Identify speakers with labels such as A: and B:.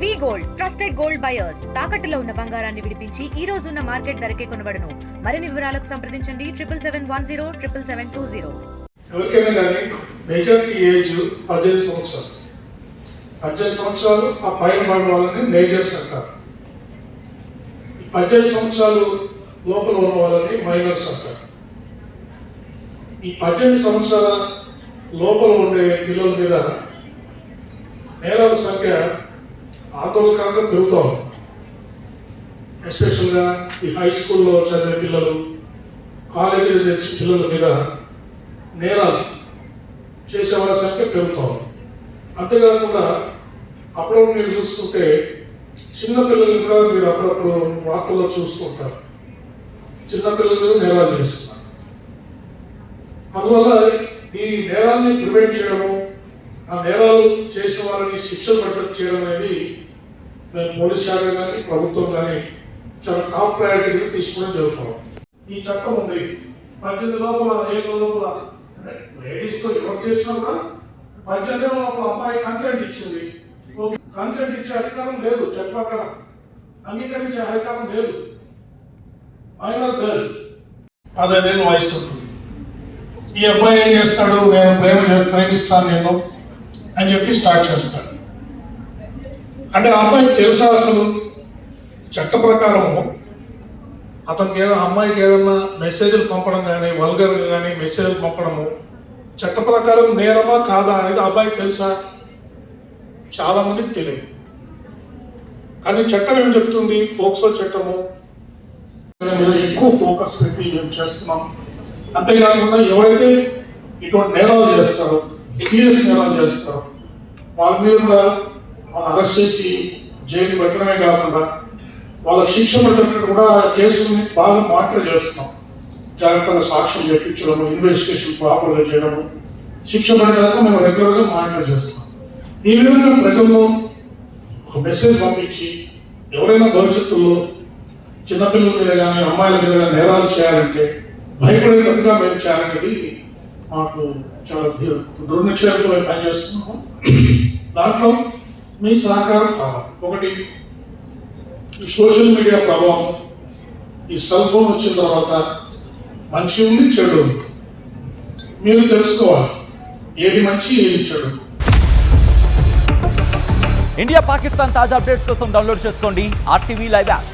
A: వి gold trusted gold buyers తాకట్టులో ఉన్న బంగారాన్ని విడిపించి ఈ రోజు ఉన్న మార్కెట్ ధరకే కొనబడును. మరిన్ని వివరాలకు సంప్రదించండి 7710777720.
B: ఎవరికైనా కానీ మేజర్ ఏజ్ 18 సంవత్సరాలు 18 సంవత్సరాలు ఆ పైన పడిన వాళ్ళని మేజర్స్ అంటారు. 18 సంవత్సరాలు లోపల ఉన్న వాళ్ళని మైనర్స్ అంటారు. ఈ 18 సంవత్సరాల లోపల ఉండే పిల్లల మీద నేరాల సంఖ్య ఆందోళనకరంగా పెరుగుతూ ఉంది. ఎస్పెషల్గా ఈ హై స్కూల్లో చదివే పిల్లలు, కాలేజీలో చదివే పిల్లల మీద నేరాలు చేసేవాళ్ళ సంఖ్య పెరుగుతూ ఉంది. అంతేకాకుండా అప్పుడప్పుడు మీరు చూస్తుంటే చిన్నపిల్లలు కూడా మీరు అప్పుడప్పుడు వార్తల్లో చూస్తుంటారు. చిన్నపిల్లలు నేరాలు చేస్తున్నారు. అందువల్ల ఈ నేరాన్ని ప్రివెంట్ చేయడము, ఆ నేరాలు చేసిన వాళ్ళని శిక్షలు పట్టడం చేయడం అనేది మేము పోలీస్ శాఖ కానీ ప్రభుత్వం కానీ చాలా టాప్ ప్రయారిటీగా తీసుకోవడం జరుగుతాం. ఈ చట్టం ఉంది 18 లోపల 7 లోపల లేడీస్తో ఎవరు చేసినా కూడా 18 లోపల అమ్మాయి కన్సెంట్ ఇచ్చింది. కన్సెంట్ ఇచ్చే అధికారం లేదు, చట్టప్రకారం అంగీకరించే అధికారం లేదు. మైనర్ గర్ల్ 15 ఏళ్ళ వయసు ఉంటుంది. ఈ అబ్బాయి ఏం చేస్తాడు, నేను ప్రేమిస్తాను నేను అని చెప్పి స్టార్ట్ చేస్తాడు. అంటే ఆ అబ్బాయికి తెలుసా అసలు చట్ట ప్రకారము అతనికి అమ్మాయికి ఏదన్నా మెసేజ్లు పంపడం కానీ వల్గర్గా కానీ మెసేజ్లు పంపడము చట్ట ప్రకారం నేరమా కాదా అనేది అబ్బాయికి తెలుసా? చాలా మందికి తెలియదు. కానీ చట్టం ఏం చెప్తుంది, పోక్సో చట్టము ఎక్కువ ఫోకస్ పెట్టి మేము చేస్తున్నాం. అంతేకాకుండా ఎవరైతే ఇటువంటి నేరాలు చేస్తారో, సీరియస్ నేరాలు చేస్తారో వాళ్ళ మీద కూడా వాళ్ళు అరెస్ట్ చేసి జైలు పెట్టడమే కాకుండా వాళ్ళ శిక్ష పడ్డట్టు కూడా కేసుని బాగా మానిటర్ చేస్తున్నాం. జాగ్రత్తగా సాక్ష్యం చెప్పించడము, ఇన్వెస్టిగేషన్ ప్రాపర్గా చేయడము, శిక్ష పడేదాకా మేము రెగ్యులర్గా మానిటర్ చేస్తాం. ఈ విధంగా ప్రజల్లో ఒక మెసేజ్ పంపించి ఎవరైనా భవిష్యత్తులో చిన్నపిల్లల మీద కానీ అమ్మాయిల మీద కానీ నేరాలు చేయాలంటే భయపడేటట్టుగా మేము చేయాలనేది మాకు చాలా దృఢ నిశ్చయంతో మేము పనిచేస్తున్నాము. దాంట్లో మీ సహకారం కావాలి. ఒకటి, ఈ సోషల్ మీడియా ప్రభావం, ఈ సెల్ ఫోన్ వచ్చిన తర్వాత మంచి ఉంది, చెడు ఉంది. మీరు తెలుసుకోవాలి ఏది మంచి ఏది చెడు.
C: ఇండియా పాకిస్తాన్ తాజా అప్డేట్స్ కోసం డౌన్లోడ్ చేసుకోండి RTV లైవ్ యాప్.